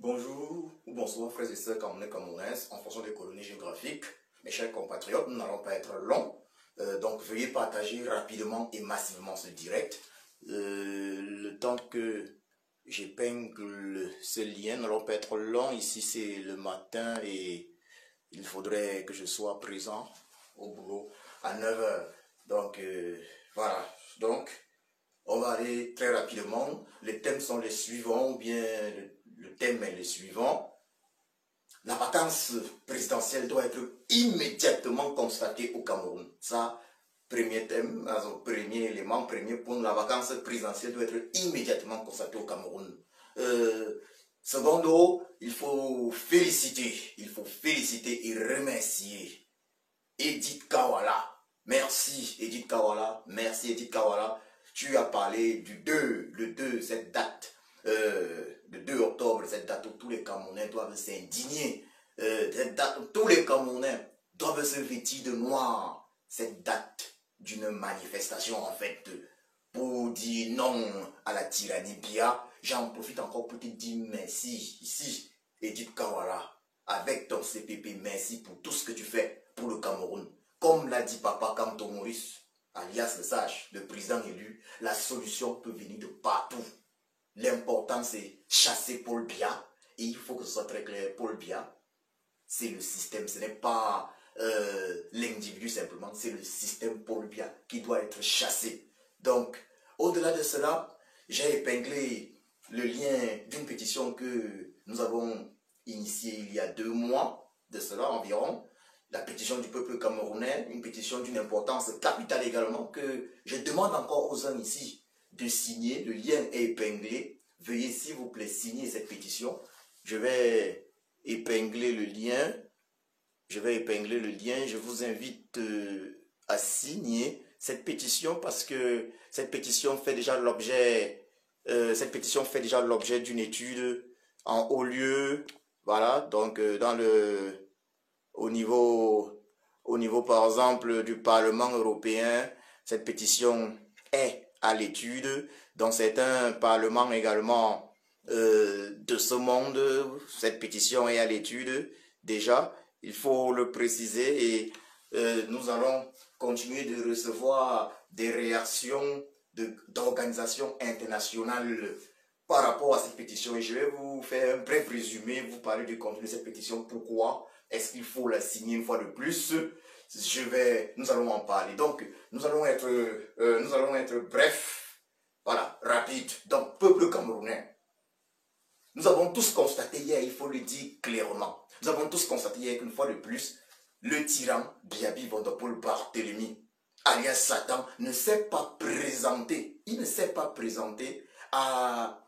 Bonjour ou bonsoir frères et sœurs camerounaises en fonction des colonies géographiques. Mes chers compatriotes, nous n'allons pas être longs. Donc veuillez partager rapidement et massivement ce direct. Le temps que j'épingle ce lien, nous n'allons pas être long. Ici c'est le matin et il faudrait que je sois présent au boulot à 9 h. Donc voilà. Donc on va aller très rapidement. Les thèmes sont les suivants, ou bien le thème est le suivant. La vacance présidentielle doit être immédiatement constatée au Cameroun. Ça, premier thème, also premier élément, premier point, la vacance présidentielle doit être immédiatement constatée au Cameroun. Secondo, il faut féliciter et remercier Edith Kawala. Merci Edith Kawala, merci Edith Kawala. Tu as parlé du 2, le 2, cette date, le 2 octobre, cette date où tous les Camerounais doivent s'indigner, cette date où tous les Camerounais doivent se vêtir de noir, cette date d'une manifestation en fait, pour dire non à la tyrannie Biya. J'en profite encore pour te dire merci ici, Edith Kawala, avec ton CPP, merci pour tout ce que tu fais pour le Cameroun. Comme l'a dit Papa Kamto Maurice, alias le sage, le président élu, la solution peut venir de partout. L'important c'est chasser Paul Biya. Et il faut que ce soit très clair, Paul Biya, c'est le système, ce n'est pas l'individu simplement, c'est le système Paul Biya qui doit être chassé. Donc, au-delà de cela, j'ai épinglé le lien d'une pétition que nous avons initiée il y a 2 mois, de cela environ, la pétition du peuple camerounais, une pétition d'une importance capitale également, que je demande encore aux uns ici de signer. Le lien est épinglé. Veuillez s'il vous plaît signer cette pétition. Je vais épingler le lien. Je vous invite à signer cette pétition parce que cette pétition fait déjà l'objet d'une étude en haut lieu. Voilà, donc au niveau par exemple du Parlement européen, cette pétition est à l'étude. Dans certains parlements également de ce monde, cette pétition est à l'étude déjà, il faut le préciser, et nous allons continuer de recevoir des réactions d'organisations internationales par rapport à cette pétition, et je vais vous faire un bref résumé, vous parler du contenu de cette pétition, pourquoi est-ce qu'il faut la signer une fois de plus. Nous allons en parler. Donc, nous allons être bref, voilà, rapide. Donc, peuple camerounais, nous avons tous constaté hier, il faut le dire clairement, nous avons tous constaté hier qu'une fois de plus, le tyran Biabi Vondopol Barthélemy, alias Satan, ne s'est pas présenté. Il ne s'est pas présenté à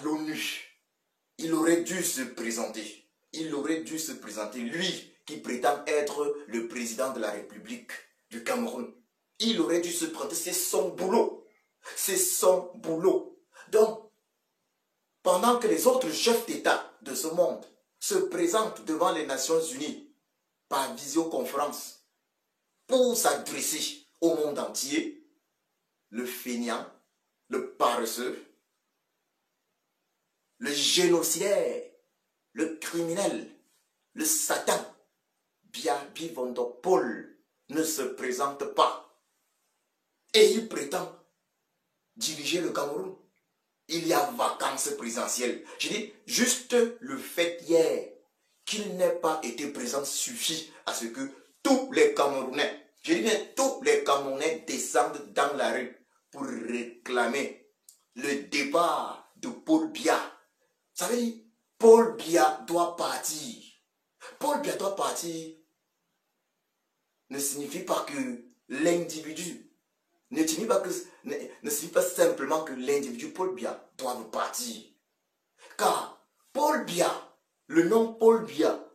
l'ONU. Il aurait dû se présenter. Lui qui prétend être le président de la République du Cameroun. Il aurait dû se présenter. C'est son boulot. Donc, pendant que les autres chefs d'État de ce monde se présentent devant les Nations Unies par visioconférence pour s'adresser au monde entier, le fainéant, le paresseux, le génocidaire, le criminel, le Satan, Biabi Vondopol ne se présente pas. Et il prétend diriger le Cameroun. Il y a vacance présidentielle. Je dis, juste le fait hier qu'il n'ait pas été présent suffit à ce que tous les Camerounais, je dis bien tous les Camerounais descendent dans la rue pour réclamer le départ de Paul Biya. Ça veut dire, Paul Biya doit partir. Paul Biya doit partir ne signifie pas que l'individu, ne signifie pas simplement que l'individu Paul Biya doit partir. Car Paul Biya, le nom Paul Biya,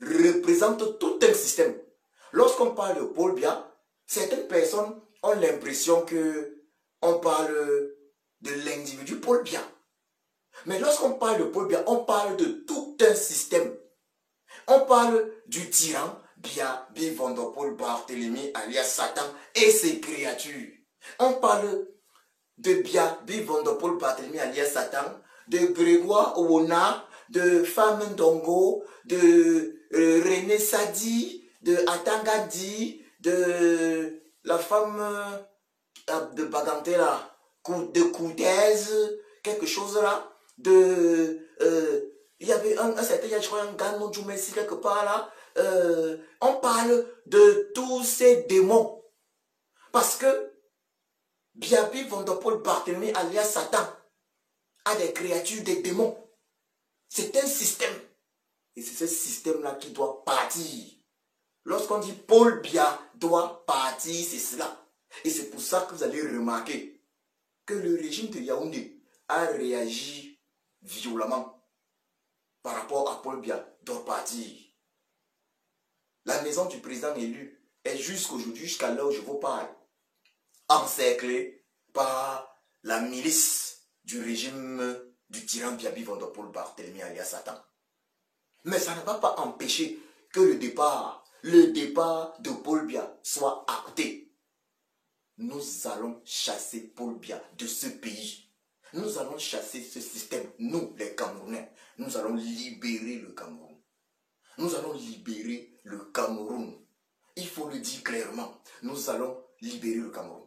représente tout un système. Lorsqu'on parle de Paul Biya, certaines personnes ont l'impression que on parle de l'individu Paul Biya. Mais lorsqu'on parle de Paul Biya, on parle de tout un système. On parle du tyran Biabi Vondopol Barthélemy alias Satan et ses créatures. On parle de Biabi Vondopol Barthélemy alias Satan, de Grégoire Owona, de Femme Ndongo, de René Sadi, de Atangadi, de la femme de Baganté là, de Koudez, quelque chose là, de... il y avait un certain, je crois, un gars non Messi quelque part là. On parle de tous ces démons. Parce que Biabi Vondopol Barthélemy alias Satan a des créatures, des démons. C'est un système. Et c'est ce système-là qui doit partir. Lorsqu'on dit Paul Biya doit partir, c'est cela. Et c'est pour ça que vous allez remarquer que le régime de Yaoundé a réagi violemment par rapport à Paul Biya doit partir. La maison du président élu est jusqu'aujourd'hui, jusqu'à l'heure où je vous parle, encerclée par la milice du régime du tyran Biabi Vondopol Barthélemy alias Satan. Mais ça ne va pas empêcher que le départ de Paul Biya soit acté. Nous allons chasser Paul Biya de ce pays. Nous allons chasser ce système. Nous, les Camerounais, nous allons libérer le Cameroun. Nous allons libérer le Cameroun. Il faut le dire clairement. Nous allons libérer le Cameroun.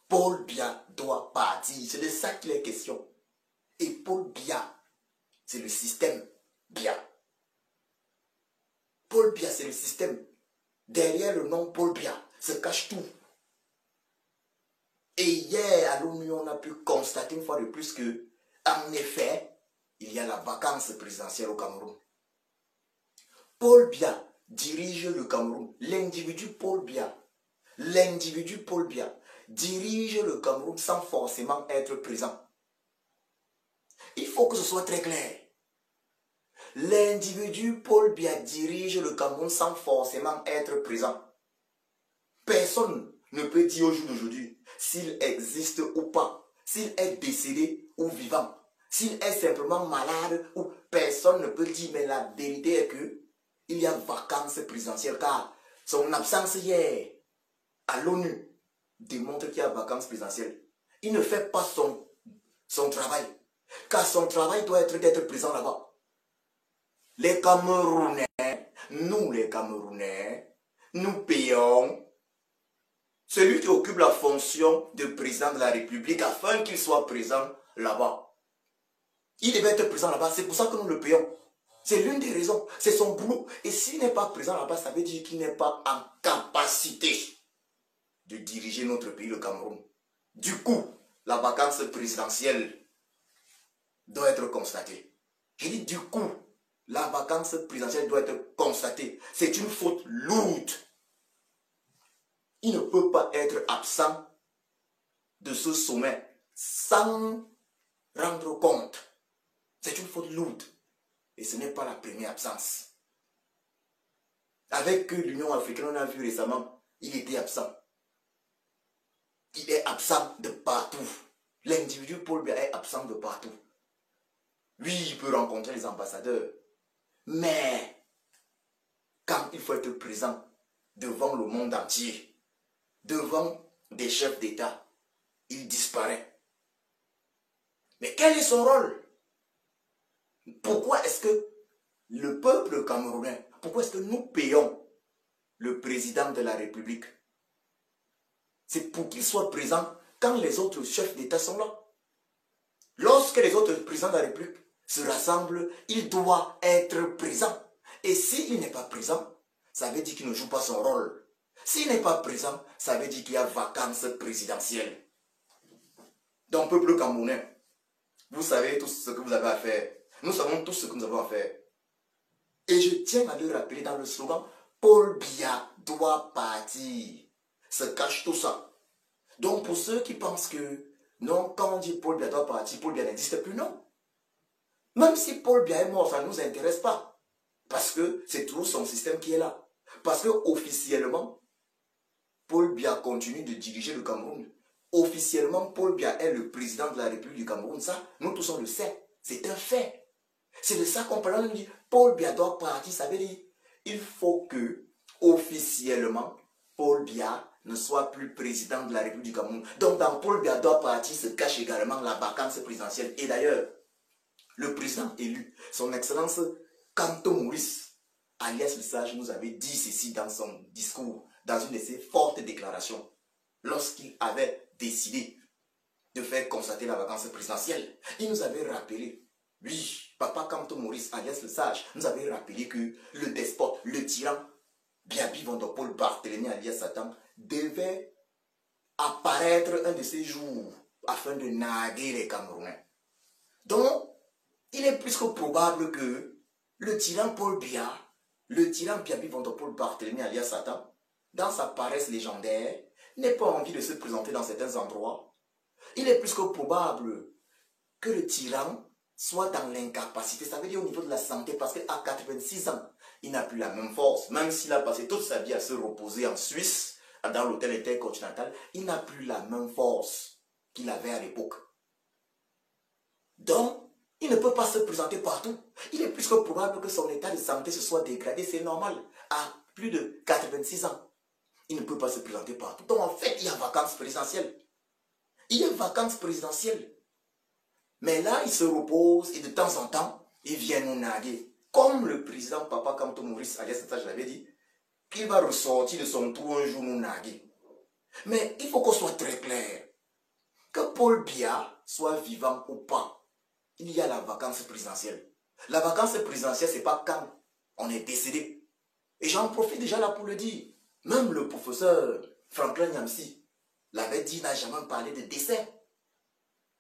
Paul Biya doit partir. C'est de ça qu'il est question. Et Paul Biya, c'est le système Biya. Paul Biya, c'est le système. Derrière le nom Paul Biya se cache tout. Et hier, à l'ONU, on a pu constater une fois de plus que, en effet, il y a la vacance présidentielle au Cameroun. Paul Biya dirige le Cameroun. L'individu Paul Biya dirige le Cameroun sans forcément être présent. Il faut que ce soit très clair. L'individu Paul Biya dirige le Cameroun sans forcément être présent. Personne ne peut dire au jour d'aujourd'hui s'il existe ou pas, s'il est décédé ou vivant, s'il est simplement malade ou personne ne peut dire. Mais la vérité est que il y a vacances présidentielles car son absence hier à l'ONU démontre qu'il y a vacances présidentielles. Il ne fait pas son travail car son travail doit être d'être présent là-bas. Les Camerounais, nous les Camerounais, nous payons celui qui occupe la fonction de président de la République afin qu'il soit présent là-bas. Il devait être présent là-bas, c'est pour ça que nous le payons. C'est l'une des raisons, c'est son boulot. Et s'il n'est pas présent là-bas, ça veut dire qu'il n'est pas en capacité de diriger notre pays, le Cameroun. Du coup, la vacance présidentielle doit être constatée. Je dis du coup, la vacance présidentielle doit être constatée. C'est une faute lourde. Il ne peut pas être absent de ce sommet sans rendre compte. C'est une faute lourde. Et ce n'est pas la première absence. Avec l'Union africaine, on a vu récemment, il était absent. Il est absent de partout. L'individu Paul Biya est absent de partout. Oui, il peut rencontrer les ambassadeurs. Mais, quand il faut être présent devant le monde entier, devant des chefs d'État, il disparaît. Mais quel est son rôle? Pourquoi est-ce que le peuple camerounais, pourquoi est-ce que nous payons le président de la République? C'est pour qu'il soit présent quand les autres chefs d'État sont là. Lorsque les autres présidents de la République se rassemblent, il doit être présent. Et s'il n'est pas présent, ça veut dire qu'il ne joue pas son rôle. S'il n'est pas présent, ça veut dire qu'il y a vacances présidentielles. Donc, peuple camerounais, vous savez tout ce que vous avez à faire. Nous savons tous ce que nous avons à faire. Et je tiens à le rappeler dans le slogan, Paul Biya doit partir. Se cache tout ça. Donc pour ceux qui pensent que, non, quand on dit Paul Biya doit partir, Paul Biya n'existe plus, non. Même si Paul Biya est mort, ça ne nous intéresse pas. Parce que c'est toujours son système qui est là. Parce que officiellement, Paul Biya continue de diriger le Cameroun. Officiellement, Paul Biya est le président de la République du Cameroun. Ça, nous tous on le sait. C'est un fait. C'est de ça qu'on parle. On dit Paul Biya doit partir. Ça veut dire il faut que, officiellement, Paul Biya ne soit plus président de la République du Cameroun. Donc dans Paul Biya doit partir se cache également la vacance présidentielle. Et d'ailleurs, le président élu, son excellence Kamto Maurice, alias le Sage, nous avait dit ceci dans son discours, dans une de ses fortes déclarations, lorsqu'il avait décidé de faire constater la vacance présidentielle. Il nous avait rappelé, oui, Papa Kamto Maurice, alias le Sage, nous avait rappelé que le despote, le tyran, Biabi Vondopol Barthélemy, alias Satan, devait apparaître un de ces jours afin de narguer les Camerounais. Donc, il est plus que probable que le tyran Paul Biya, le tyran Biabi Vondopol Barthélemy, alias Satan, dans sa paresse légendaire, n'ait pas envie de se présenter dans certains endroits. Il est plus que probable que le tyran soit dans l'incapacité, ça veut dire au niveau de la santé, parce qu'à 86 ans, il n'a plus la même force. Même s'il a passé toute sa vie à se reposer en Suisse, dans l'hôtel intercontinental, il n'a plus la même force qu'il avait à l'époque. Donc, il ne peut pas se présenter partout. Il est plus que probable que son état de santé se soit dégradé, c'est normal. À plus de 86 ans, il ne peut pas se présenter partout. Donc, en fait, il y a vacances présidentielles. Il y a vacances présidentielles. Mais là, il se repose et de temps en temps, il vient nous narguer. Comme le président Papa Kamto Maurice, alias Sata, je l'avais dit, qu'il va ressortir de son trou un jour nous narguer. Mais il faut qu'on soit très clair. Que Paul Biya soit vivant ou pas, il y a la vacance présidentielle. La vacance présidentielle, ce n'est pas quand on est décédé. Et j'en profite déjà là pour le dire. Même le professeur Franklin Nyamsi l'avait dit, il n'a jamais parlé de décès.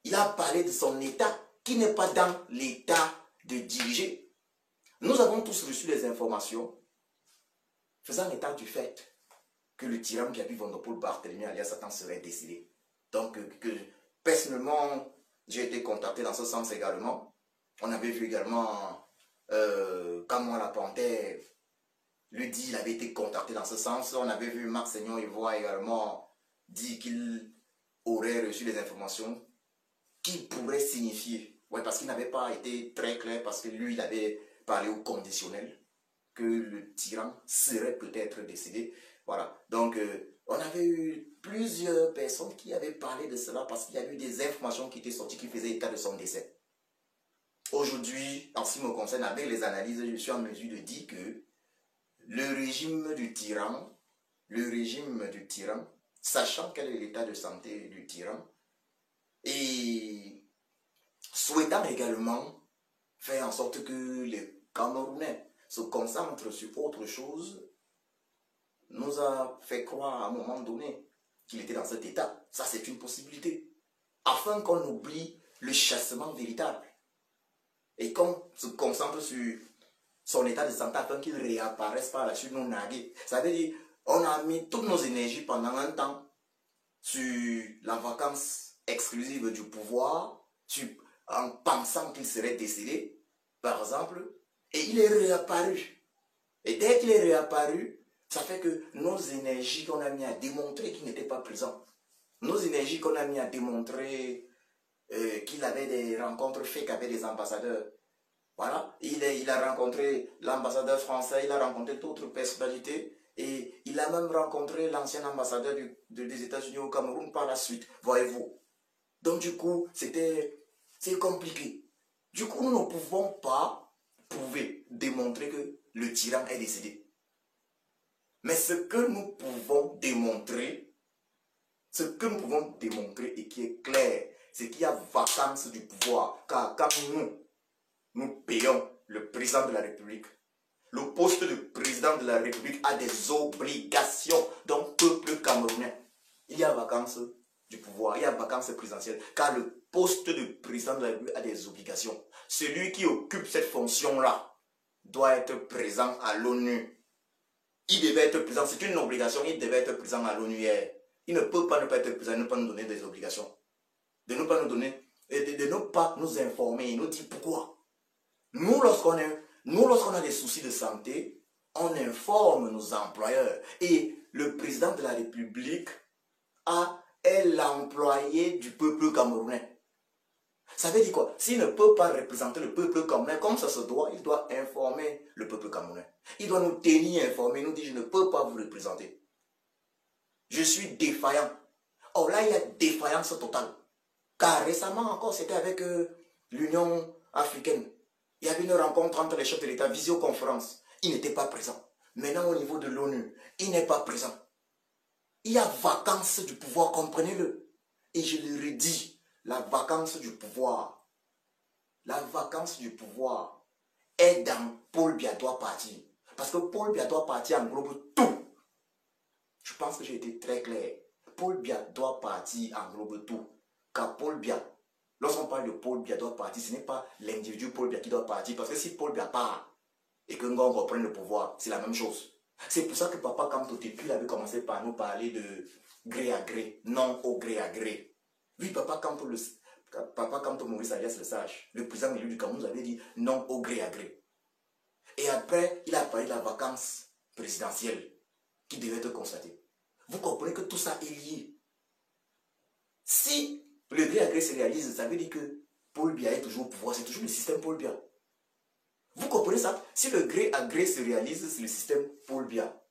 Il a parlé de son état, qui n'est pas dans l'état de diriger. Nous avons tous reçu des informations faisant état du fait que le tyran Biabi Vondopol Barthélemy alias Satan serait décédé. Donc, personnellement, j'ai été contacté dans ce sens également. On avait vu également, Kamwa la Panthère, lui dit qu'il avait été contacté dans ce sens. On avait vu Marc Seignon Ivoire également dire qu'il aurait reçu des informations qui pourraient signifier, ouais, parce qu'il n'avait pas été très clair, parce que lui, il avait parlé au conditionnel, que le tyran serait peut-être décédé. Voilà, donc on avait eu plusieurs personnes qui avaient parlé de cela parce qu'il y a eu des informations qui étaient sorties qui faisaient état de son décès. Aujourd'hui, en ce qui me concerne, avec les analyses, je suis en mesure de dire que le régime du tyran, sachant quel est l'état de santé du tyran, et souhaitant également faire en sorte que les Camerounais se concentrent sur autre chose, nous a fait croire à un moment donné qu'il était dans cet état. Ça, c'est une possibilité. Afin qu'on oublie le chassement véritable et qu'on se concentre sur son état de santé afin qu'il réapparaisse par la suite non nargué. Ça veut dire on a mis toutes nos énergies pendant un temps sur la vacance exclusive du pouvoir, en pensant qu'il serait décédé, par exemple, et il est réapparu. Et dès qu'il est réapparu, ça fait que nos énergies qu'on a mis à démontrer qu'il n'était pas présent, nos énergies qu'on a mis à démontrer qu'il avait des rencontres faites avec des ambassadeurs, voilà, il a rencontré l'ambassadeur français, il a rencontré d'autres personnalités, et il a même rencontré l'ancien ambassadeur des États-Unis au Cameroun par la suite, voyez-vous. Donc du coup, c'est compliqué. Du coup, nous ne pouvons pas démontrer que le tyran est décédé. Mais ce que nous pouvons démontrer et qui est clair, c'est qu'il y a vacance du pouvoir. Car quand nous payons le président de la République, le poste de président de la République a des obligations. Donc, peuple camerounais, il y a vacance du pouvoir, il y a vacance présidentielle. Car le poste de président de la République a des obligations. Celui qui occupe cette fonction-là doit être présent à l'ONU. Il devait être présent, c'est une obligation, il devait être présent à l'ONU hier. Il ne peut pas ne pas être présent, ne pas nous donner des obligations. De ne pas nous donner, de ne pas nous informer et nous dire pourquoi. Nous, lorsqu'on a des soucis de santé, on informe nos employeurs. Et le président de la République est l'employé du peuple camerounais. Ça veut dire quoi? S'il ne peut pas représenter le peuple camerounais comme ça se doit, il doit informer le peuple camerounais. Il doit nous tenir informés, nous dire je ne peux pas vous représenter. Je suis défaillant. Oh là, il y a défaillance totale. Car récemment encore, c'était avec l'Union africaine. Il y avait une rencontre entre les chefs de l'État, visioconférence. Il n'était pas présent. Maintenant, au niveau de l'ONU, il n'est pas présent. Il y a vacance du pouvoir, comprenez-le. Et je le redis, la vacance du pouvoir. La vacance du pouvoir est dans Paul Biya doit partir. Parce que Paul Biya doit partir englobe tout. Je pense que j'ai été très clair. Paul Biya doit partir englobe tout. Car Paul Biya, lorsqu'on parle de Paul Biya doit partir, ce n'est pas l'individu Paul Biya qui doit partir. Parce que si Paul Biya part et que Ngon reprenne le pouvoir, c'est la même chose. C'est pour ça que Papa Kamto Tepu avait commencé par nous parler de gré à gré, non au gré à gré. Oui, Papa Kamto Maurice alias le sage, le président élu du Cameroun, nous avait dit non au gré à gré. Et après, il a parlé de la vacance présidentielle qui devait être constatée. Vous comprenez que tout ça est lié. Si le gré à gré se réalise, ça veut dire que Paul Biya est toujours au pouvoir, c'est toujours le système Paul Biya. Vous comprenez ça? Si le gré à gré se réalise, c'est le système Paul Biya.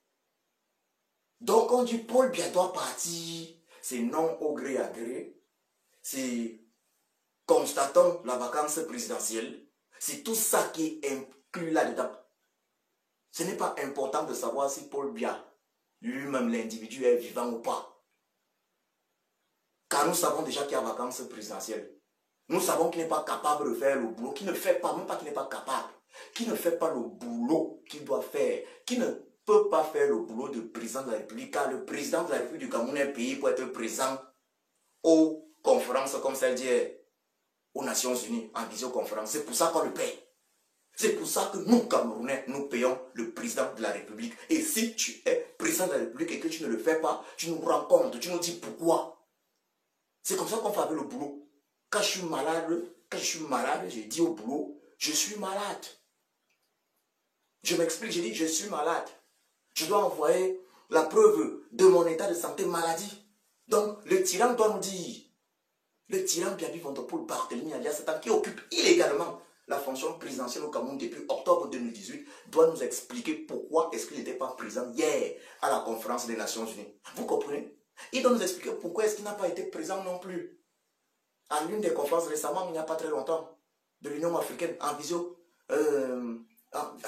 Donc on dit Paul Biya doit partir, c'est non au gré à gré, c'est constatons la vacance présidentielle, c'est tout ça qui est inclus là-dedans. Ce n'est pas important de savoir si Paul Biya, lui-même l'individu, est vivant ou pas. Car nous savons déjà qu'il y a vacance présidentielle. Nous savons qu'il n'est pas capable de faire le boulot, qu'il ne fait pas, même pas qu'il n'est pas capable, qui ne fait pas le boulot qu'il doit faire, qui ne peut pas faire le boulot de président de la République, car le président de la République du Cameroun est payé pour être présent aux conférences comme celle d'hier, aux Nations Unies, en visioconférence. C'est pour ça qu'on le paye. C'est pour ça que nous, Camerounais, nous payons le président de la République. Et si tu es président de la République et que tu ne le fais pas, tu nous rends compte, tu nous dis pourquoi. C'est comme ça qu'on fait le boulot. Quand je suis malade, j'ai dit au boulot, je suis malade. Je m'explique, j'ai dit, je suis malade. Je dois envoyer la preuve de mon état de santé maladie. Donc, le tyran doit nous dire, le tyran Biabi Vanderpool Barthélemy alias Satan, qui occupe illégalement la fonction présidentielle au Cameroun depuis octobre 2018, doit nous expliquer pourquoi est-ce qu'il n'était pas présent hier à la conférence des Nations Unies. Vous comprenez? Il doit nous expliquer pourquoi est-ce qu'il n'a pas été présent non plus à l'une des conférences récemment, il n'y a pas très longtemps, de l'Union africaine, en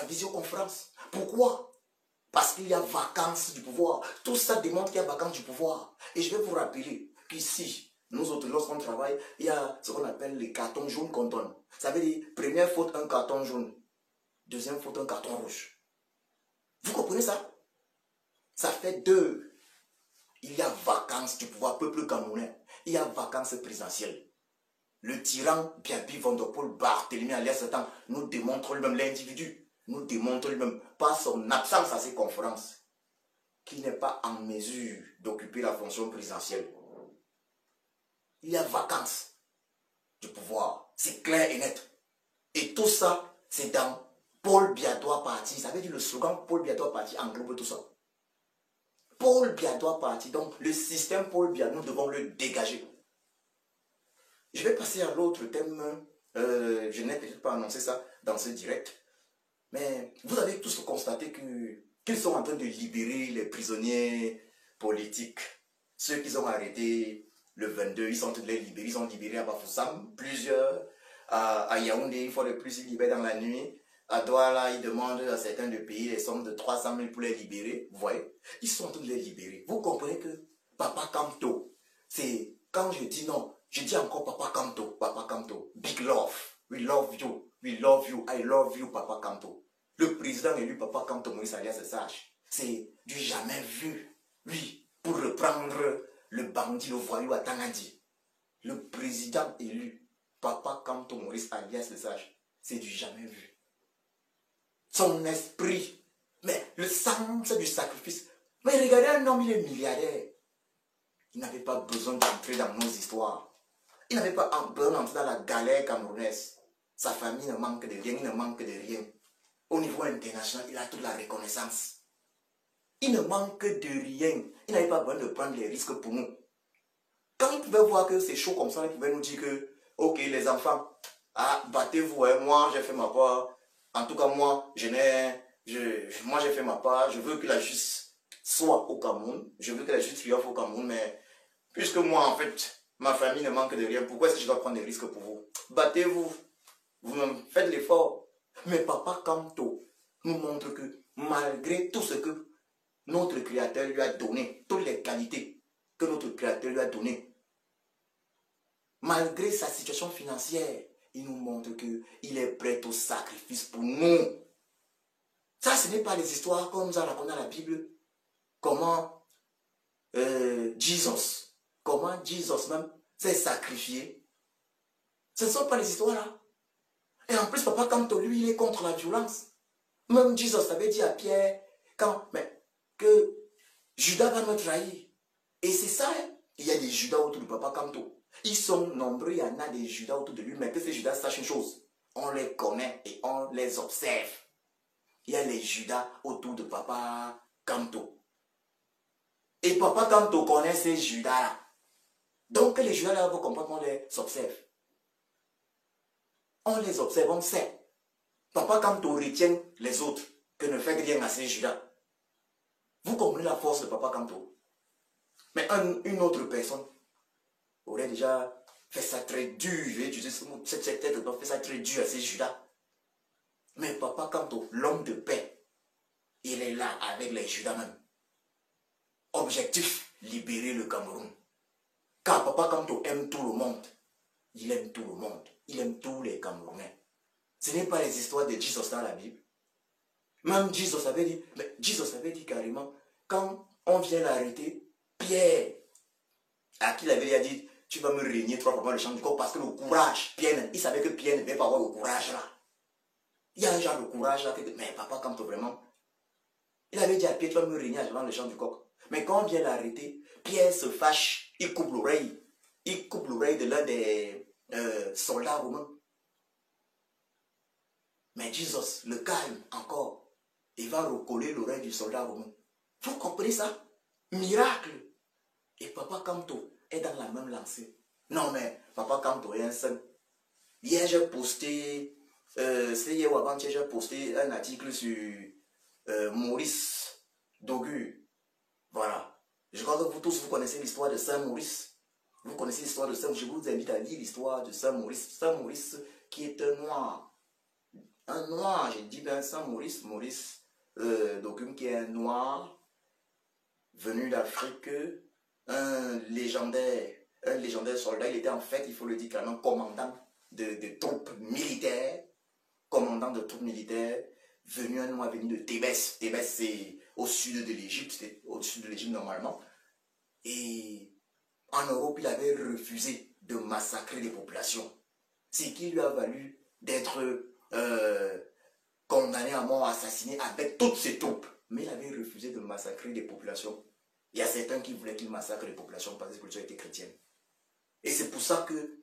visioconférence. Pourquoi? Parce qu'il y a vacance du pouvoir. Tout ça démontre qu'il y a vacance du pouvoir. Et je vais vous rappeler qu'ici, nous autres, lorsqu'on travaille, il y a ce qu'on appelle les cartons jaunes qu'on donne. Ça veut dire, première faute, un carton jaune. Deuxième faute, un carton rouge. Vous comprenez ça? Ça fait 2. Il y a vacance du pouvoir, peuple camerounais. Il y a vacance présidentielle. Le tyran Biabi Vanderpool Barthélemy alias Satan nous démontre lui-même, l'individu nous démontre lui-même par son absence à ces conférences qu'il n'est pas en mesure d'occuper la fonction présidentielle. Il y a vacance du pouvoir, c'est clair et net. Et tout ça, c'est dans Paul Biya doit partir. Ça veut dire le slogan Paul Biya doit partir englobe tout ça. Paul Biya doit partir. Donc le système Paul Biya, nous devons le dégager. Je vais passer à l'autre thème. Je n'ai peut-être pas annoncé ça dans ce direct. Mais vous avez tous constaté qu'ils sont en train de libérer les prisonniers politiques. Ceux qu'ils ont arrêtés le 22, ils sont en train de les libérer. Ils ont libéré à Bafoussam, plusieurs. À Yaoundé, une fois de plus, ils libèrent dans la nuit. À Douala, ils demandent à certains de payer les sommes de 300 000 pour les libérer. Vous voyez, ils sont en train de les libérer. Vous comprenez que Papa Kamto, c'est quand je dis non, je dis encore Papa Kamto, big love, we love you, I love you, Papa Kamto. Le président élu, Papa Kamto Maurice alias Sage, c'est du jamais vu. Oui, pour reprendre le bandit, le voyou à Tangadi. Le président élu, Papa Kamto Maurice alias Sage, c'est du jamais vu. Son esprit, mais le sang, c'est du sacrifice. Mais regardez un homme, il est milliardaire. Il n'avait pas besoin d'entrer dans nos histoires. Il n'avait pas besoin d'entrer dans la galère camerounaise. Sa famille ne manque de rien, il ne manque de rien. Au niveau international, il a toute la reconnaissance. Il ne manque de rien. Il n'avait pas besoin de prendre les risques pour nous. Quand il pouvait voir que c'est chaud comme ça, il pouvait nous dire que, ok les enfants, battez-vous, hein, moi j'ai fait ma part. En tout cas, moi j'ai fait ma part. Je veux que la justice soit au Cameroun. Je veux que la justice triomphe au Cameroun, mais puisque moi, en fait, ma famille ne manque de rien, pourquoi est-ce que je dois prendre des risques pour vous? Battez-vous, vous-même, faites l'effort. Mais Papa Kamto nous montre que malgré tout ce que notre Créateur lui a donné, toutes les qualités que notre Créateur lui a données, malgré sa situation financière, il nous montre qu'il est prêt au sacrifice pour nous. Ça, ce n'est pas les histoires comme nous a raconté dans la Bible. Comment Jesus même s'est sacrifié. Ce ne sont pas les histoires là. Et en plus, Papa Kamto, lui, il est contre la violence. Même Jesus avait dit à Pierre que Judas va me trahir. Et c'est ça, hein? Il y a des Judas autour de Papa Kamto. Ils sont nombreux, il y en a des Judas autour de lui, mais que ces Judas sachent une chose. On les connaît et on les observe. Il y a les Judas autour de Papa Kamto. Et Papa Kamto connaît ces Judas-là. Donc les Judas-là, vous comprenez qu'on les observe. On les observe, on sait. Papa Kamto retient les autres, que ne fait rien à ces Judas. Vous comprenez la force de Papa Kamto. Mais une autre personne aurait déjà fait ça très dur. Je vais utiliser ce mot, cette tête doit faire ça très dur à ces Judas. Mais Papa Kamto, l'homme de paix, il est là avec les Judas même. Objectif, libérer le Cameroun. Car Papa Kamto aime tout le monde. Il aime tout le monde. Il aime tous les Camerounais. Ce n'est pas les histoires de Jesus dans la Bible. Même Jesus avait dit carrément, quand on vient l'arrêter, Pierre, à qui il avait dit, tu vas me régner 3 fois dans le champ du corps parce que le courage, Pierre, il savait que Pierre ne devait pas avoir le courage là. Il y a un genre de courage là, mais Papa Kamto vraiment, il avait dit à Pierre, tu vas me régner dans le champ du coq. Mais quand on vient l'arrêter, Pierre se fâche, il coupe l'oreille. Il coupe l'oreille de l'un des soldats romains. Mais Jesus le calme encore. Il va recoller l'oreille du soldat romain. Vous comprenez ça? Miracle. Et Papa Kamto est dans la même lancée. Non mais, Papa Kamto est un saint. Hier j'ai posté, c'est hier ou avant-hier, j'ai posté un article sur Maurice Dogu. Voilà. Je crois que vous tous, vous connaissez l'histoire de Saint Maurice. Vous connaissez l'histoire de Saint Maurice. Je vous invite à lire l'histoire de Saint Maurice. Saint Maurice qui est un noir. Un noir, j'ai dit bien Saint Maurice. Maurice Dogu qui est un noir venu d'Afrique. Un légendaire soldat. Il était en fait, il faut le dire clairement, commandant de troupes militaires. Commandant de troupes militaires. Un noir venu de Thébès. Thébès, c'est au sud de l'Égypte. C'était au sud de l'Égypte normalement. Et en Europe, il avait refusé de massacrer les populations. Ce qui lui a valu d'être condamné à mort, assassiné avec toutes ses troupes. Mais il avait refusé de massacrer les populations. Il y a certains qui voulaient qu'il massacre les populations parce que les populations étaient chrétiennes. Et c'est pour ça que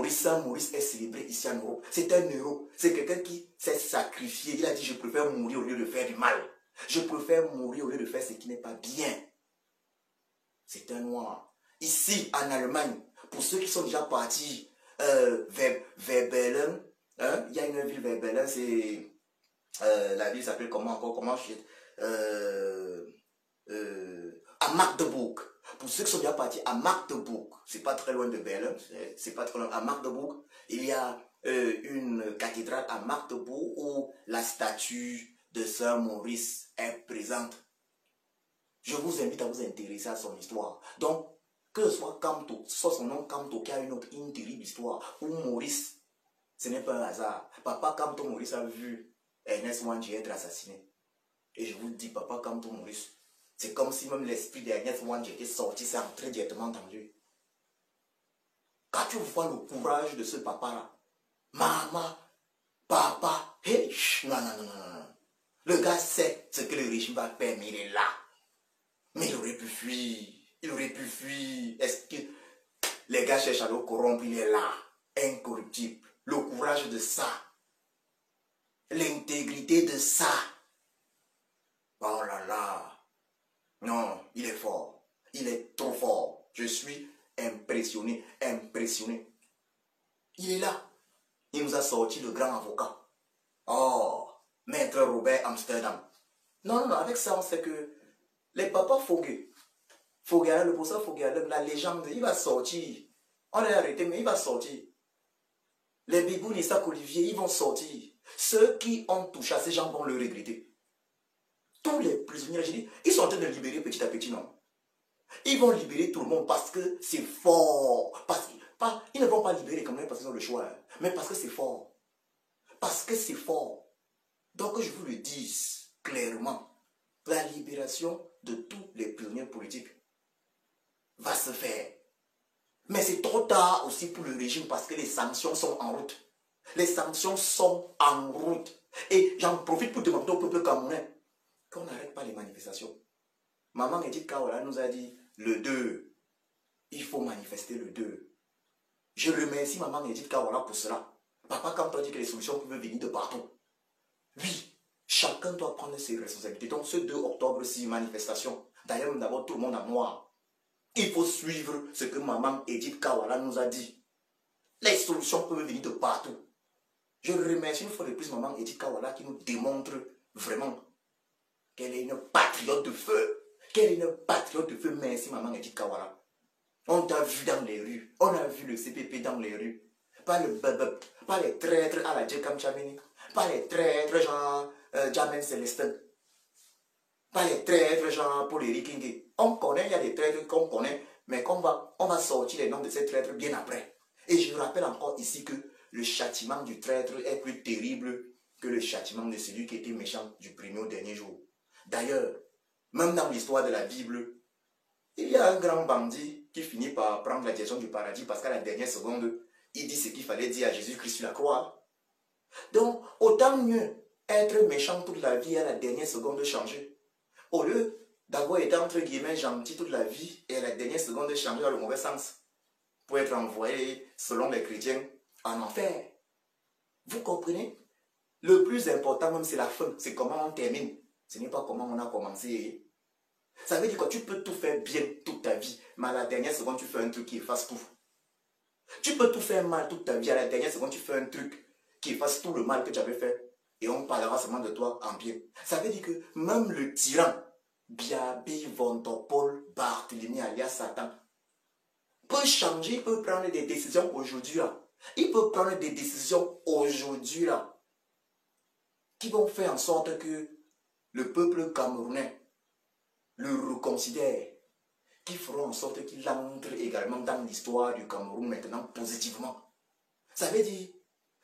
Saint Maurice est célébré ici en Europe. C'est un héros. C'est quelqu'un qui s'est sacrifié. Il a dit, je préfère mourir au lieu de faire du mal. Je préfère mourir au lieu de faire ce qui n'est pas bien. C'est un noir. Ici, en Allemagne, pour ceux qui sont déjà partis vers Berlin, hein, il y a une ville vers Berlin, c'est... la ville s'appelle comment encore? À Magdebourg. Pour ceux qui sont déjà partis à Magdebourg, c'est pas très loin de Berlin, c'est pas très loin. À Magdebourg, il y a une cathédrale à Magdebourg où la statue de Saint Maurice est présente. Je vous invite à vous intéresser à son histoire. Donc, que ce soit Kamto, soit son nom Kamto qui a une terrible histoire, ou Maurice, ce n'est pas un hasard. Papa Kamto Maurice a vu Ernest Ouandji être assassiné. Et je vous dis, Papa Kamto Maurice, c'est comme si même l'esprit d'Ernest Ouandji était sorti, c'est entré directement dans lui. Quand tu vois le courage de ce papa-là, maman, papa, hey, non. Le gars sait ce que le régime va faire, mais il est là. Mais il aurait pu fuir. Est-ce que les gars cherchent à le corrompre? Il est là. Incorruptible. Le courage de ça. L'intégrité de ça. Oh là là. Non, il est fort. Il est trop fort. Je suis impressionné. Il est là. Il nous a sorti le grand avocat. Oh, Maître Robert Amsterdam. Non, avec ça, on sait que Les papas Fogué, le professeur Fogué, la légende, il va sortir. On l'a arrêté, mais il va sortir. Les Bibou Nissak Olivier, ils vont sortir. Ceux qui ont touché à ces gens vont le regretter. Tous les prisonniers, j'ai dit, ils sont en train de libérer petit à petit, non? Ils vont libérer tout le monde parce que c'est fort. Ils ne vont pas libérer quand même parce qu'ils ont le choix, hein, mais parce que c'est fort. Parce que c'est fort. Donc je vous le dis clairement, la libération de tous les prisonniers politiques va se faire. Mais c'est trop tard aussi pour le régime parce que les sanctions sont en route. Les sanctions sont en route. Et j'en profite pour demander au peuple camerounais qu'on n'arrête pas les manifestations. Maman Edith Kawala nous a dit le 2, il faut manifester le 2. Je remercie Maman Edith Kawala pour cela. Papa, quand on dit que les solutions peuvent venir de partout. Oui, chacun doit prendre ses responsabilités. Donc ce 2 octobre, c'est manifestation. D'ailleurs, d'abord, tout le monde en noir. Il faut suivre ce que Maman Edith Kawala nous a dit. Les solutions peuvent venir de partout. Je remercie une fois de plus Maman Edith Kawala qui nous démontre vraiment qu'elle est une patriote de feu. Qu'elle est une patriote de feu. Merci Maman Edith Kawala. On t'a vu dans les rues. On a vu le CPP dans les rues. Pas le bubble. Pas les traîtres à la Djekam Chamini. Pas les traîtres genre Jamen Célestin. Pas les traîtres genre Paul Eric King. On connaît, il y a des traîtres qu'on connaît, mais on va sortir les noms de ces traîtres bien après. Et je rappelle encore ici que le châtiment du traître est plus terrible que le châtiment de celui qui était méchant du premier au dernier jour. D'ailleurs, même dans l'histoire de la Bible, il y a un grand bandit qui finit par prendre la direction du paradis parce qu'à la dernière seconde, il dit ce qu'il fallait dire à Jésus-Christ sur la croix. Donc, autant mieux être méchant toute la vie et à la dernière seconde changer. Au lieu d'avoir été entre guillemets gentil toute la vie et à la dernière seconde changer dans le mauvais sens pour être envoyé, selon les chrétiens, en enfer. Vous comprenez? Le plus important même c'est la fin, c'est comment on termine. Ce n'est pas comment on a commencé. Ça veut dire que tu peux tout faire bien toute ta vie, mais à la dernière seconde tu fais un truc qui efface tout. Tu peux tout faire mal toute ta vie, à la dernière seconde tu fais un truc qui efface tout le mal que tu avais fait. Et on parlera seulement de toi en bien. Ça veut dire que même le tyran, Biabi Vondopol Barthélemy alias Satan, peut changer, il peut prendre des décisions aujourd'hui là. Il peut prendre des décisions aujourd'hui là qui vont faire en sorte que le peuple camerounais le reconsidère, qui feront en sorte qu'il entre également dans l'histoire du Cameroun maintenant positivement. Ça veut dire,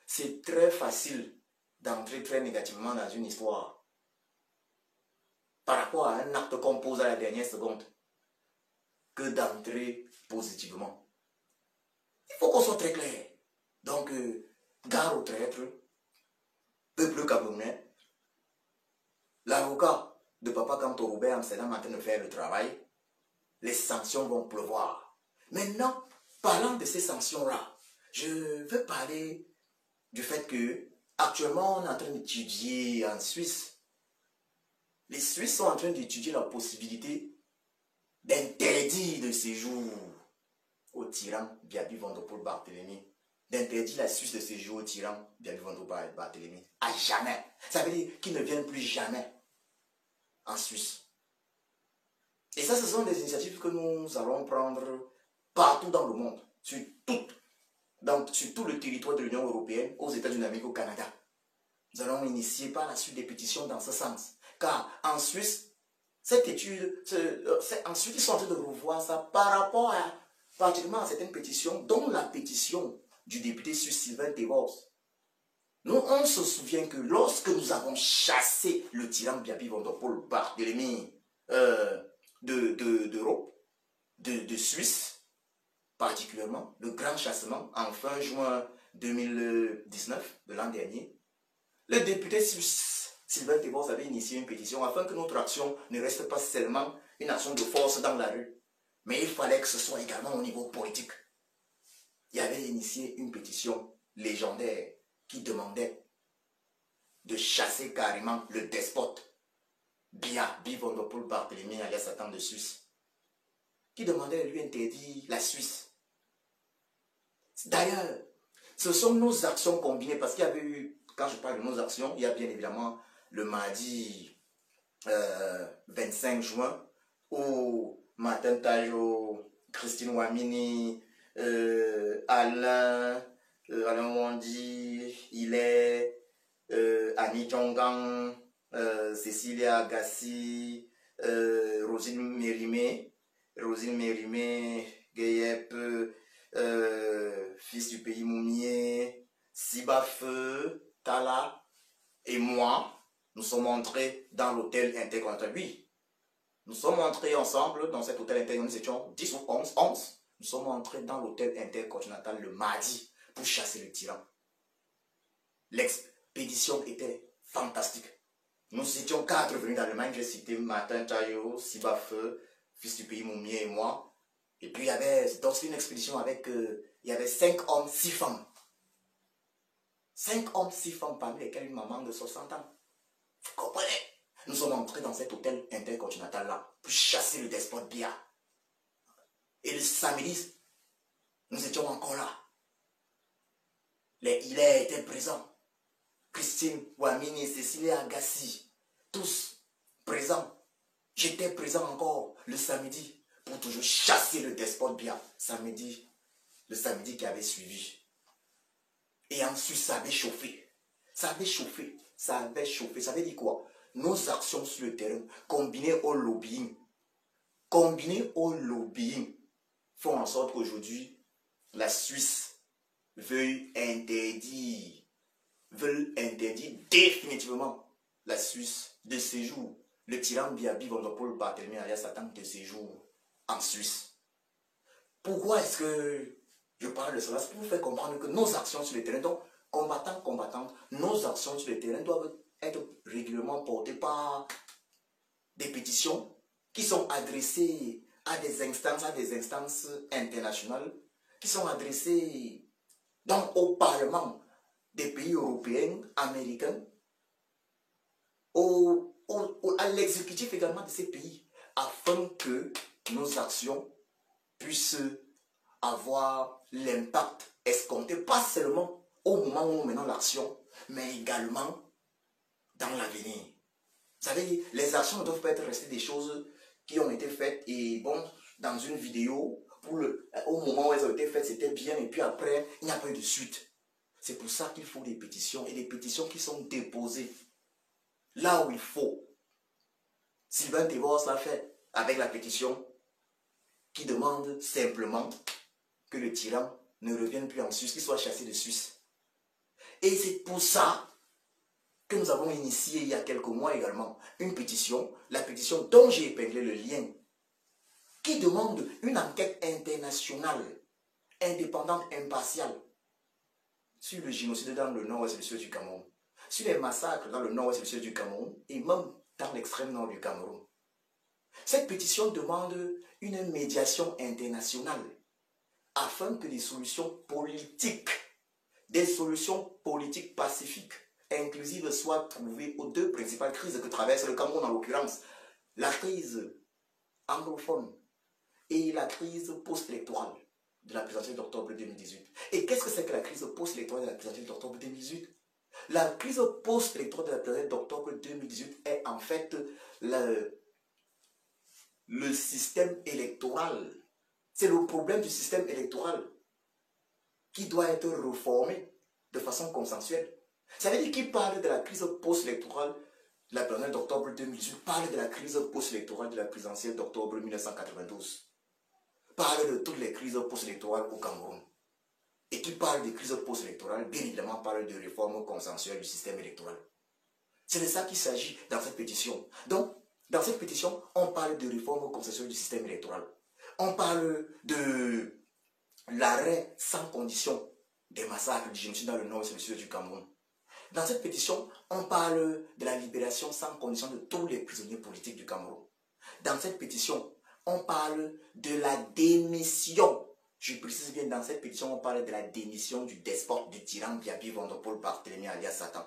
c'est très facile d'entrer très négativement dans une histoire par rapport à un acte qu'on pose à la dernière seconde que d'entrer positivement. Il faut qu'on soit très clair. Donc, gare au traître, peuple camerounais, l'avocat de Papa Kanto Robert Amsterdam en train de faire le travail, les sanctions vont pleuvoir. Maintenant, parlant de ces sanctions-là, je veux parler du fait que actuellement on est en train d'étudier en Suisse. Les Suisses sont en train d'étudier la possibilité d'interdire le séjour au tyran Biabi Vondopol Barthélemy. D'interdire la Suisse de séjour au tyran Biabi Vondopol Barthélemy. À jamais. Ça veut dire qu'ils ne viennent plus jamais en Suisse. Et ça, ce sont des initiatives que nous allons prendre partout dans le monde, sur tout le territoire de l'Union européenne, aux États-Unis d'Amérique, au Canada. Nous allons initier par la suite des pétitions dans ce sens. Car en Suisse, cette étude, ensuite ils sont en train de revoir ça par rapport à, particulièrement à certaines pétitions, dont la pétition du député suisse Sylvain Tevors. Nous, on se souvient que lorsque nous avons chassé le tyran Biabi Vondopol Barthélemy d'Europe, de Suisse, particulièrement, le grand chassement en fin juin 2019, de l'an dernier, le député suisse Sylvain Tevors avait initié une pétition afin que notre action ne reste pas seulement une action de force dans la rue, mais il fallait que ce soit également au niveau politique. Il avait initié une pétition légendaire qui demandait de chasser carrément le despote Biabi Vondopol Barthélemy alias Satan de Suisse, qui demandait de lui interdire la Suisse. D'ailleurs, ce sont nos actions combinées, parce qu'il y avait eu, quand je parle de nos actions, il y a bien évidemment le mardi 25 juin, ou Martin Tajo, Christine Wamini, Alain, Alain Wandi, Annie Jongang, Cécilia Agassi, Rosine Mérimée, Gayep, fils du pays Moumier, Sibafeu, Tala et moi, nous sommes entrés dans l'hôtel intercontinental. Oui, nous sommes entrés ensemble dans cet hôtel intercontinental, nous étions 10 ou 11. Nous sommes entrés dans l'hôtel intercontinental le mardi pour chasser le tyran. L'expédition était fantastique. Nous étions 4 venus d'Allemagne, j'ai cité Martin Tayo, Sibafeu, fils du pays Moumier et moi. Et puis il y avait une expédition avec, il y avait 5 hommes, 6 femmes. 5 hommes, 6 femmes, parmi lesquelles une maman de 60 ans. Vous comprenez? Nous sommes entrés dans cet hôtel intercontinental là pour chasser le despote Biya. Et le samedi, nous étions encore là. Les Hilaire étaient présents. Christine Wamini, Cécilia Agassi, tous présents. J'étais présent encore le samedi pour toujours chasser le despote Biya. Le samedi qui avait suivi. Et ensuite, ça avait chauffé. Ça avait chauffé. Ça veut dire quoi? Nos actions sur le terrain, combinées au lobbying, font en sorte qu'aujourd'hui, la Suisse veuille interdire définitivement la Suisse de séjour. Le tyran Biya Bivondopol Barthélemy alias Satan de séjour en Suisse. Pourquoi est-ce que je parle de cela? C'est pour vous faire comprendre que nos actions sur le terrain, donc combattantes, nos actions sur le terrain doivent être régulièrement portées par des pétitions qui sont adressées à des instances internationales, qui sont adressées donc au Parlement des pays européens, américains, à l'exécutif également de ces pays, afin que nos actions puissent avoir l'impact escompté, pas seulement au moment où nous menons l'action, mais également dans l'avenir. Vous savez, les actions ne doivent pas être restées des choses qui ont été faites et bon, dans une vidéo, au moment où elles ont été faites, c'était bien et puis après, il n'y a pas eu de suite. C'est pour ça qu'il faut des pétitions et des pétitions qui sont déposées là où il faut. Sylvain Thévors l'a fait avec la pétition qui demande simplement que le tyran ne revienne plus en Suisse, qu'il soit chassé de Suisse. Et c'est pour ça que nous avons initié il y a quelques mois également une pétition, la pétition dont j'ai épinglé le lien, qui demande une enquête internationale, indépendante, impartiale, sur le génocide dans le nord-ouest et le sud du Cameroun, sur les massacres dans le nord-ouest et le sud du Cameroun, et même dans l'extrême nord du Cameroun. Cette pétition demande une médiation internationale afin que des solutions politiques pacifiques, inclusives soient trouvées aux deux principales crises que traverse le Cameroun en l'occurrence, la crise anglophone et la crise post-électorale de la présidentielle d'octobre 2018. Et qu'est-ce que c'est que la crise post-électorale de la présidentielle d'octobre 2018? La crise post-électorale de la présidentielle d'octobre 2018 est en fait le système électoral. C'est le problème du système électoral qui doit être réformé de façon consensuelle. Ça veut dire qu'il parle de la crise post-électorale de la présidentielle d'octobre 2018, parle de la crise post-électorale de la présidentielle d'octobre 1992, parle de toutes les crises post-électorales au Cameroun. Et qui parle de crises post-électorales, bien évidemment parle de réforme consensuelle du système électoral. C'est de ça qu'il s'agit dans cette pétition. Donc, dans cette pétition, on parle de réforme consensuelle du système électoral. On parle de l'arrêt sans condition des massacres du génocide dans le nord et le sud du Cameroun. Dans cette pétition, on parle de la libération sans condition de tous les prisonniers politiques du Cameroun. Dans cette pétition, on parle de la démission. Je précise bien, dans cette pétition, on parle de la démission du despote, du tyran Biya Bivondopol Barthélemy alias Satan.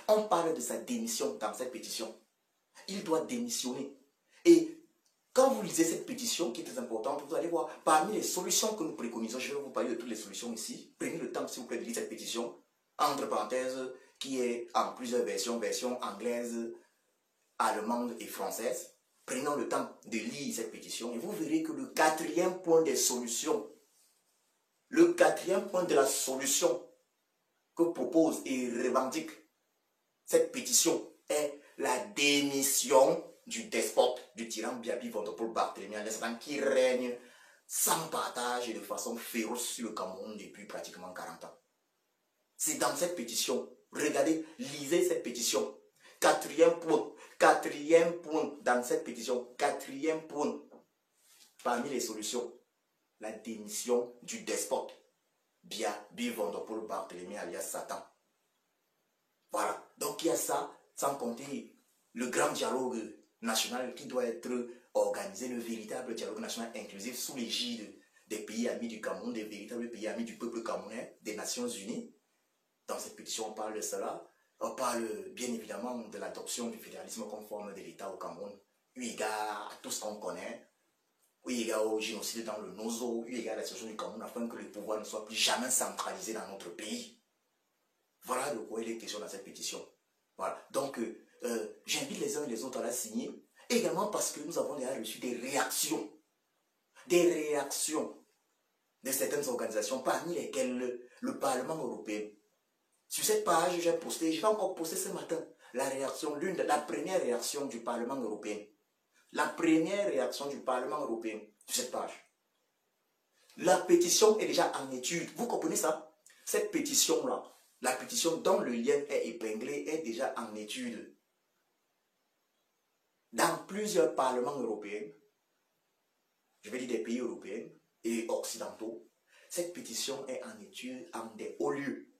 On parle de sa démission dans cette pétition. Il doit démissionner. Et quand vous lisez cette pétition, qui est très importante, vous allez voir, parmi les solutions que nous préconisons, je vais vous parler de toutes les solutions ici. Prenez le temps, s'il vous plaît, de lire cette pétition, entre parenthèses, qui est en plusieurs versions, version anglaise, allemande et française. Prenons le temps de lire cette pétition et vous verrez que le quatrième point des solutions, le quatrième point de la solution que propose et revendique cette pétition est la démission du despote, du tyran Biaby Vondopol Barthélémy Alès-Adam qui règne sans partage et de façon féroce sur le Cameroun depuis pratiquement 40 ans. C'est dans cette pétition, regardez, lisez cette pétition. Quatrième point dans cette pétition, quatrième point parmi les solutions, la démission du despote Biaby Vondopol Barthélémy alias Satan. Voilà, donc il y a ça, sans compter le grand dialogue national qui doit être organisé, le véritable dialogue national inclusif sous l'égide des pays amis du Cameroun, des véritables pays amis du peuple camerounais, des Nations Unies. Dans cette pétition, on parle de cela. On parle bien évidemment de l'adoption du fédéralisme conforme de l'État au Cameroun, eu égard à tout ce qu'on connaît, eu égard au génocide dans le Nozo, eu égard à la situation du Cameroun, afin que le pouvoir ne soit plus jamais centralisé dans notre pays. Voilà de quoi il est question dans cette pétition. Voilà. Donc, j'invite les uns et les autres à la signer. Également parce que nous avons déjà reçu des réactions de certaines organisations, parmi lesquelles le Parlement européen. Sur cette page, j'ai posté, je vais encore poster ce matin, la première réaction du Parlement européen. La première réaction du Parlement européen sur cette page. La pétition est déjà en étude. Vous comprenez ça? Cette pétition-là, la pétition dont le lien est épinglé est déjà en étude. Dans plusieurs parlements européens, je vais dire des pays européens et occidentaux, cette pétition est en étude en des hauts lieux.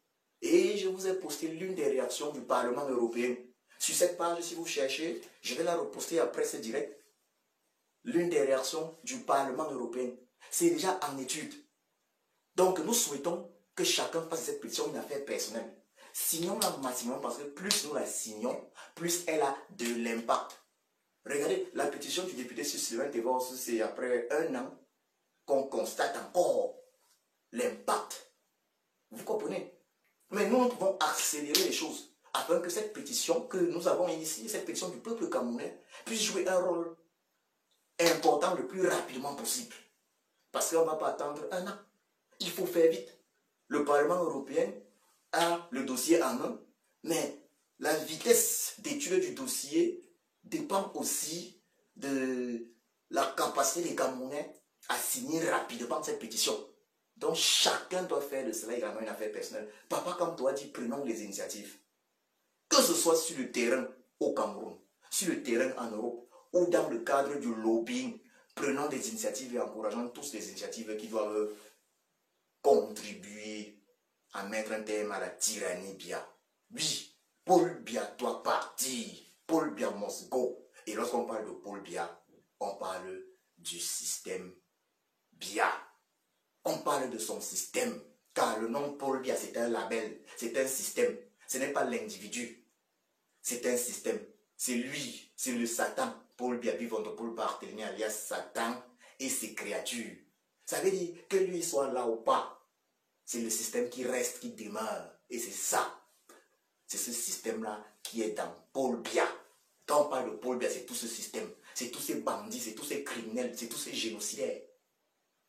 Et je vous ai posté l'une des réactions du Parlement européen. Sur cette page, si vous cherchez, je vais la reposter après ce direct. L'une des réactions du Parlement européen. C'est déjà en étude. Donc nous souhaitons que chacun fasse cette pétition une affaire personnelle. Signons-la maximum parce que plus nous la signons, plus elle a de l'impact. Regardez, la pétition du député sur Sylvain Thévors, c'est après 1 an qu'on constate encore l'impact. Vous comprenez? Mais nous pouvons accélérer les choses afin que cette pétition que nous avons initiée, cette pétition du peuple camerounais, puisse jouer un rôle important le plus rapidement possible. Parce qu'on ne va pas attendre 1 an. Il faut faire vite. Le Parlement européen a le dossier en main, mais la vitesse d'étude du dossier dépend aussi de la capacité des Camerounais à signer rapidement cette pétition. Donc chacun doit faire de cela également une affaire personnelle. Papa, comme toi, dit, prenons les initiatives. Que ce soit sur le terrain au Cameroun, sur le terrain en Europe, ou dans le cadre du lobbying, prenons des initiatives et encourageons tous les initiatives qui doivent contribuer à mettre un terme à la tyrannie Biya. Oui, Paul Biya doit partir. Paul Biya must go. Et lorsqu'on parle de Paul Biya, on parle du système Biya. On parle de son système, car le nom Paul Biya, c'est un label, c'est un système. Ce n'est pas l'individu, c'est un système. C'est lui, c'est le Satan. Paul Biaby Vondopol Barthélémy alias Satan et ses créatures. Ça veut dire que lui soit là ou pas. C'est le système qui reste, qui demeure. Et c'est ça. C'est ce système-là qui est dans Paul Biya. Quand on parle de Paul Biya, c'est tout ce système. C'est tous ces bandits, c'est tous ces criminels, c'est tous ces génocidaires.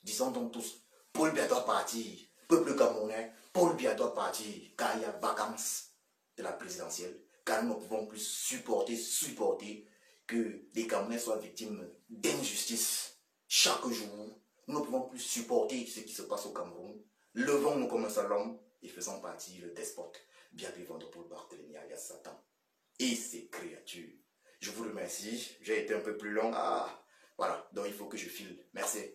Disons donc tous, Paul Biya doit partir. Peuple camerounais, Paul Biya doit partir. Car il y a vacances de la présidentielle. Car nous ne pouvons plus supporter que les Camerounais soient victimes d'injustice. Chaque jour, nous ne pouvons plus supporter ce qui se passe au Cameroun. Levons-nous comme un seul homme et faisons partie le despote. Biaby Vondopol Barthélémy alias Satan et ses créatures. Je vous remercie. J'ai été un peu plus long. Voilà, donc il faut que je file. Merci.